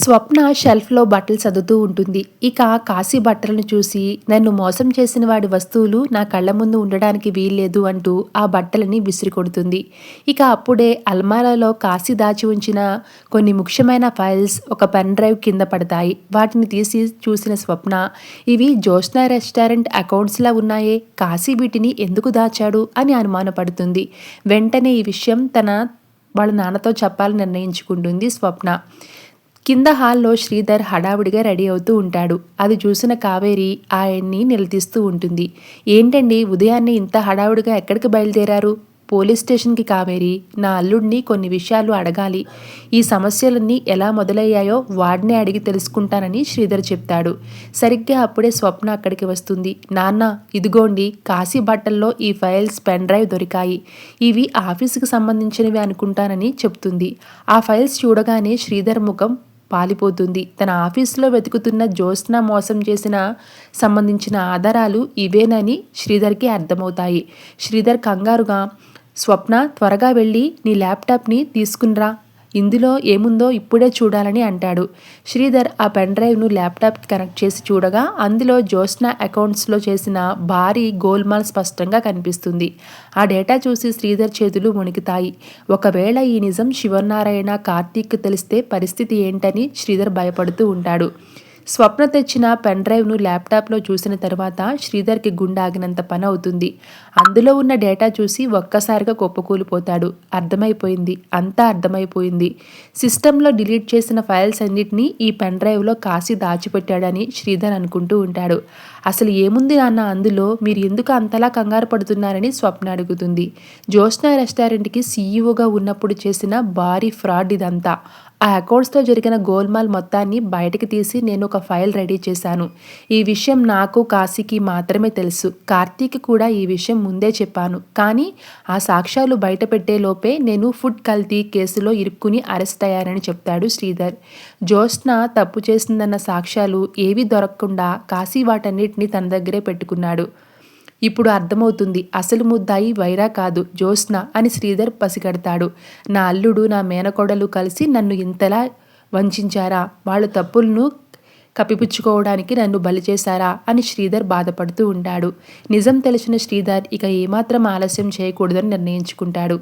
స్వప్న షెల్ఫ్లో బట్టలు సర్దుతూ ఉంటుంది. ఇక కాశీ బట్టలను చూసి నన్ను మోసం చేసిన వాడి వస్తువులు నా కళ్ళ ముందు ఉండడానికి వీల్లేదు అంటూ ఆ బట్టలని విసిరికొడుతుంది. ఇక అప్పుడే అల్మారాలో కాశీ దాచి ఉంచిన కొన్ని ముఖ్యమైన ఫైల్స్ ఒక పెన్ డ్రైవ్ కింద పడతాయి. వాటిని తీసి చూసిన స్వప్న, ఇవి జ్యోత్స్న రెస్టారెంట్ అకౌంట్స్లా ఉన్నాయే, కాశీ వీటిని ఎందుకు దాచాడు అని అనుమానపడుతుంది. వెంటనే ఈ విషయం వాళ్ళ నాన్నతో చెప్పాలని నిర్ణయించుకుంటుంది స్వప్న. కింద హాల్లో శ్రీధర్ హడావుడిగా రెడీ అవుతూ ఉంటాడు. అది చూసిన కావేరి ఆయన్ని నిలదీస్తూ ఉంటుంది. ఏంటండి ఉదయాన్నే ఇంత హడావుడిగా ఎక్కడికి బయలుదేరారు? పోలీస్ స్టేషన్కి కావేరి, నా అల్లుడిని కొన్ని విషయాలు అడగాలి. ఈ సమస్యలన్నీ ఎలా మొదలయ్యాయో వాడినే అడిగి తెలుసుకుంటానని శ్రీధర్ చెప్తాడు. సరిగ్గా అప్పుడే స్వప్న అక్కడికి వస్తుంది. నాన్న, ఇదిగోండి కాశీ బట్టల్లో ఈ ఫైల్స్ పెన్ డ్రైవ్ దొరికాయి. ఇవి ఆఫీసుకి సంబంధించినవి అనుకుంటానని చెప్తుంది. ఆ ఫైల్స్ చూడగానే శ్రీధర్ ముఖం పాలిపోతుంది. తన ఆఫీసులో వెతుకుతున్న జ్యోత్స్న మోసం చేసిన సంబంధించిన ఆధారాలు ఇవేనని శ్రీధర్కి అర్థమవుతాయి. శ్రీధర్ కంగారుగా, స్వప్న, త్వరగా వెళ్ళి నీ ల్యాప్టాప్ని తీసుకునిరా, ఇందులో ఏముందో ఇప్పుడే చూడాలని అంటాడు. శ్రీధర్ ఆ పెన్ డ్రైవ్ను ల్యాప్టాప్కి కనెక్ట్ చేసి చూడగా అందులో జ్యోత్స్న అకౌంట్స్లో చేసిన భారీ గోల్మాల్ స్పష్టంగా కనిపిస్తుంది. ఆ డేటా చూసి శ్రీధర్ చేతులు వణుకుతాయి. ఒకవేళ ఈ నిజం శివనారాయణ, కార్తీక్ తెలిస్తే పరిస్థితి ఏంటని శ్రీధర్ భయపడుతూ ఉంటాడు. స్వప్న తెచ్చిన పెన్ డ్రైవ్ను ల్యాప్టాప్లో చూసిన తర్వాత శ్రీధర్కి గుండె ఆగినంత పని అవుతుంది. అందులో ఉన్న డేటా చూసి ఒక్కసారిగా కుప్పకూలిపోతాడు. అంతా అర్థమైపోయింది. సిస్టంలో డిలీట్ చేసిన ఫైల్స్ అన్నిటినీ ఈ పెన్ డ్రైవ్లో కాశీ దాచిపెట్టాడని శ్రీధర్ అనుకుంటూ ఉంటాడు. అసలు ఏముంది నాన్న అందులో, మీరు ఎందుకు అంతలా కంగారు పడుతున్నారని స్వప్న అడుగుతుంది. జ్యోత్స్న రెస్టారెంట్కి సీఈఓగా ఉన్నప్పుడు చేసిన భారీ ఫ్రాడ్ ఇదంతా. ఆ అకౌంట్స్తో జరిగిన గోల్మాల్ మొత్తాన్ని బయటకు తీసి నేను ఒక ఫైల్ రెడీ చేశాను. ఈ విషయం నాకు, కాశీకి మాత్రమే తెలుసు. కార్తీక్ కూడా ఈ విషయం ముందే చెప్పాను. కానీ ఆ సాక్ష్యాలు బయట పెట్టే లోపే నేను ఫుడ్ కల్తీ కేసులో ఇరుక్కుని అరెస్ట్ అయ్యానని చెప్తాడు శ్రీధర్. జ్యోత్స్న తప్పు చేసిందన్న సాక్ష్యాలు ఏవీ దొరకకుండా కాశీ వాటన్నిటిని తన దగ్గరే పెట్టుకున్నాడు. ఇప్పుడు అర్థమవుతుంది, అసలు ముద్దాయి వైరా కాదు, జ్యోత్స్న అని శ్రీధర్ పసిగడతాడు. నా అల్లుడు, నా మేనకోడలు కలిసి నన్ను ఇంతలా వంచారా? వాళ్ళ తప్పులను కప్పిపుచ్చుకోవడానికి నన్ను బలి చేశారా అని శ్రీధర్ బాధపడుతూ ఉంటాడు. నిజం తెలిసిన శ్రీధర్ ఇక ఏమాత్రం ఆలస్యం చేయకూడదని నిర్ణయించుకుంటాడు.